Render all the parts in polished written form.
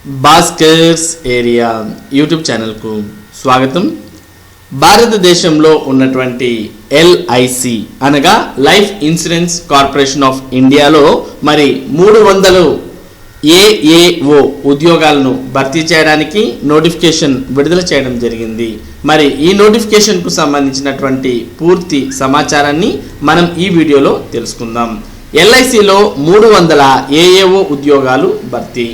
Bhaskar's area YouTube ఛానల్కు స్వాగతం. భారతదేశంలో ఉన్నటువంటి LIC అనగా లైఫ్ ఇన్సూరెన్స్ కార్పొరేషన్ ఆఫ్ ఇండియాలో మరి 300 AAO ఉద్యోగాలను భర్తీ చేయడానికి నోటిఫికేషన్ విడుదల చేయడం జరిగింది. మరి ఈ నోటిఫికేషన్కు సంబంధించినటువంటి పూర్తి సమాచారాన్ని మనం ఈ వీడియోలో తెలుసుకుందాం. LICలో 300 AAO ఉద్యోగాలు భర్తీ.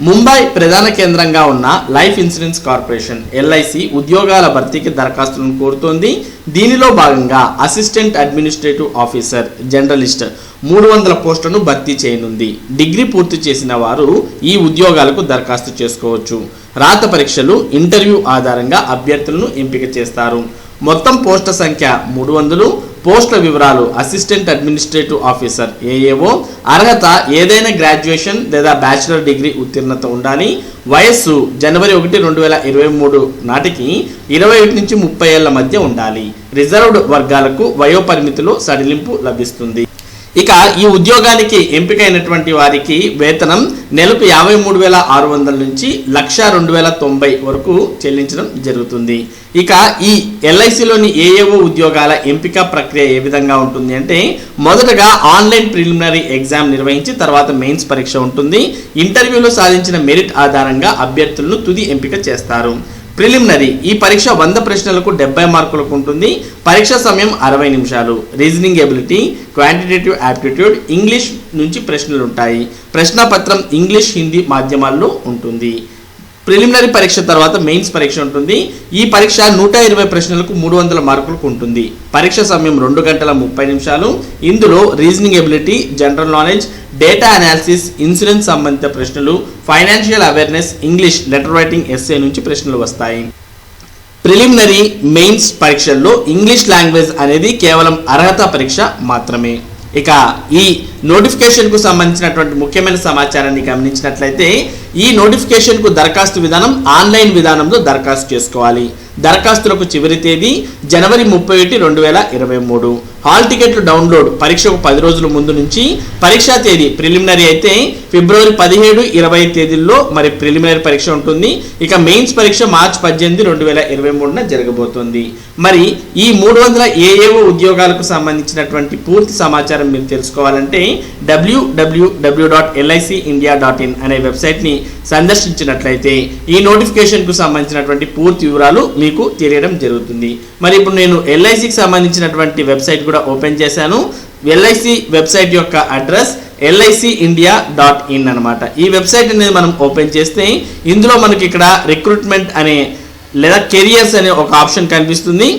ముంబై ప్రధాన కేంద్రంగా ఉన్న లైఫ్ ఇన్సూరెన్స్ కార్పొరేషన్ LIC ఉద్యోగాల భర్తీకి దరఖాస్తులను కోరుతోంది. దీనిలో భాగంగా అసిస్టెంట్ అడ్మినిస్ట్రేటివ్ ఆఫీసర్ జర్నలిస్ట్ 300 పోస్టులను భర్తీ చేయనుంది. డిగ్రీ పూర్తి చేసిన వారు ఈ ఉద్యోగాలకు దరఖాస్తు చేసుకోవచ్చు. రాత పరీక్షలు, ఇంటర్వ్యూ ఆధారంగా అభ్యర్థులను ఎంపిక చేస్తారు. మొత్తం పోస్టుల సంఖ్య 300. పోస్టుల వివరాలు: అసిస్టెంట్ అడ్మినిస్ట్రేటివ్ ఆఫీసర్ AAO, అర్హత ఏదైనా గ్రాడ్యుయేషన్ లేదా బ్యాచిలర్ డిగ్రీ ఉత్తీర్ణత ఉండాలి. వయస్సు జనవరి 1, 2023 నాటికి 21 నుంచి 30 ఏళ్ల మధ్య ఉండాలి. రిజర్వ్డ్ వర్గాలకు వయోపరిమితిలో సడలింపు లభిస్తుంది. ఇక ఈ ఉద్యోగానికి ఎంపికైనటువంటి వారికి వేతనం నెలకు 53,600 నుంచి 1,02,090 వరకు చెల్లించడం జరుగుతుంది. ఇక ఈ LICలోని AAO ఉద్యోగాల ఎంపిక ప్రక్రియ ఏ విధంగా ఉంటుంది అంటే, మొదటగా ఆన్లైన్ ప్రిలిమినరీ ఎగ్జామ్ నిర్వహించి తర్వాత మెయిన్స్ పరీక్ష ఉంటుంది. ఇంటర్వ్యూలో సాధించిన మెరిట్ ఆధారంగా అభ్యర్థులను తుది ఎంపిక చేస్తారు. ప్రిలిమినరీ ఈ పరీక్ష 100 ప్రశ్నలకు 70 మార్కులకు ఉంటుంది. పరీక్ష సమయం 60 నిమిషాలు. Reasoning ability, quantitative aptitude, English నుంచి ప్రశ్నలు ఉంటాయి. ప్రశ్నాపత్రం ఇంగ్లీష్, హిందీ మాధ్యమాల్లో ఉంటుంది. ప్రిలిమినరీ పరీక్ష తర్వాత మెయిన్స్ పరీక్ష ఉంటుంది. ఈ పరీక్ష 120 ప్రశ్నలకు 300 మార్కులకు ఉంటుంది. పరీక్ష సమయం 2 గంటల 30 నిమిషాలు. ఇందులో reasoning ability, general knowledge, data analysis, insurance సంబంధిత ప్రశ్నలు, financial awareness, English, letter writing, essay నుంచి ప్రశ్నలు వస్తాయి. ప్రిలిమినరీ, మెయిన్స్ పరీక్షల్లో ఇంగ్లీష్ లాంగ్వేజ్ అనేది కేవలం అర్హత పరీక్ష మాత్రమే. ఇక ఈ నోటిఫికేషన్కు సంబంధించినటువంటి ముఖ్యమైన సమాచారాన్ని గమనించినట్లయితే, ఈ నోటిఫికేషన్కు దరఖాస్తు విధానం ఆన్లైన్ విధానంలో దరఖాస్తు చేసుకోవాలి. దరఖాస్తులకు చివరి తేదీ జనవరి 31, 2023. హాల్ టికెట్లు డౌన్లోడ్ పరీక్షకు 10 రోజుల ముందు నుంచి. పరీక్షా తేదీ ప్రిలిమినరీ అయితే ఫిబ్రవరి 17, 20 తేదీల్లో మరి ప్రిలిమినరీ పరీక్ష ఉంటుంది. ఇక మెయిన్స్ పరీక్ష మార్చి 18, 2023 జరగబోతోంది. మరి ఈ 300 AAO ఉద్యోగాలకు సంబంధించినటువంటి పూర్తి సమాచారం మీరు తెలుసుకోవాలంటే www.licindia.in అనే వెబ్సైట్ని సందర్శించినట్లయితే ఈ నోటిఫికేషన్కు సంబంధించినటువంటి పూర్తి వివరాలు మీకు తెలియడం జరుగుతుంది. మరి ఇప్పుడు నేను LICకి సంబంధించినటువంటి వెబ్సైట్ కూడా ఓపెన్ చేశాను. LIC వెబ్సైట్ యొక్క అడ్రస్ licindia.in అనమాట. ఈ వెబ్సైట్ అనేది మనం ఓపెన్ చేస్తే ఇందులో మనకి ఇక్కడ రిక్రూట్మెంట్ అనే లేదా కెరియర్స్ అనే ఒక ఆప్షన్ కనిపిస్తుంది.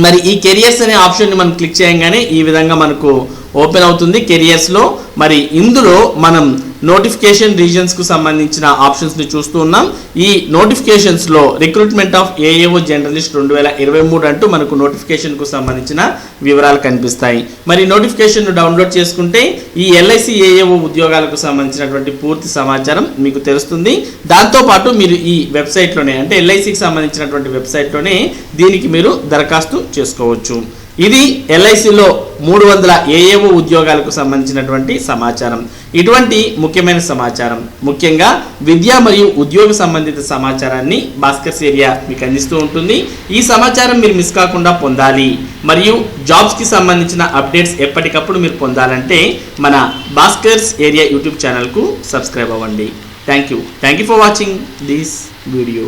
మరి ఈ కెరియర్స్ అనే ఆప్షన్ని మనం క్లిక్ చేయగానే ఈ విధంగా మనకు ఓపెన్ అవుతుంది. కెరియర్స్లో మరి ఇందులో మనం నోటిఫికేషన్ రీజన్స్కు సంబంధించిన ఆప్షన్స్ని చూస్తూ ఉన్నాం. ఈ నోటిఫికేషన్స్లో రిక్రూట్మెంట్ ఆఫ్ AAO జర్నలిస్ట్ 2023 అంటూ మనకు నోటిఫికేషన్కు సంబంధించిన వివరాలు కనిపిస్తాయి. మరి నోటిఫికేషన్ను డౌన్లోడ్ చేసుకుంటే ఈ LIC AAO ఉద్యోగాలకు సంబంధించినటువంటి పూర్తి సమాచారం మీకు తెలుస్తుంది. దాంతోపాటు మీరు ఈ వెబ్సైట్లోనే అంటే LICకి సంబంధించినటువంటి వెబ్సైట్లోనే దీనికి మీరు దరఖాస్తు చేసుకోవచ్చు. ఇది LICలో 300 AAO ఉద్యోగాలకు సంబంధించినటువంటి సమాచారం. ఇటువంటి ముఖ్యమైన సమాచారం, ముఖ్యంగా విద్య మరియు ఉద్యోగ సంబంధిత సమాచారాన్ని భాస్కర్స్ ఏరియా మీకు అందిస్తూ ఉంటుంది. ఈ సమాచారం మీరు మిస్ కాకుండా పొందాలి మరియు జాబ్స్కి సంబంధించిన అప్డేట్స్ ఎప్పటికప్పుడు మీరు పొందాలంటే మన భాస్కర్స్ ఏరియా యూట్యూబ్ ఛానల్కు సబ్స్క్రైబ్ అవ్వండి. Thank you for watching this video.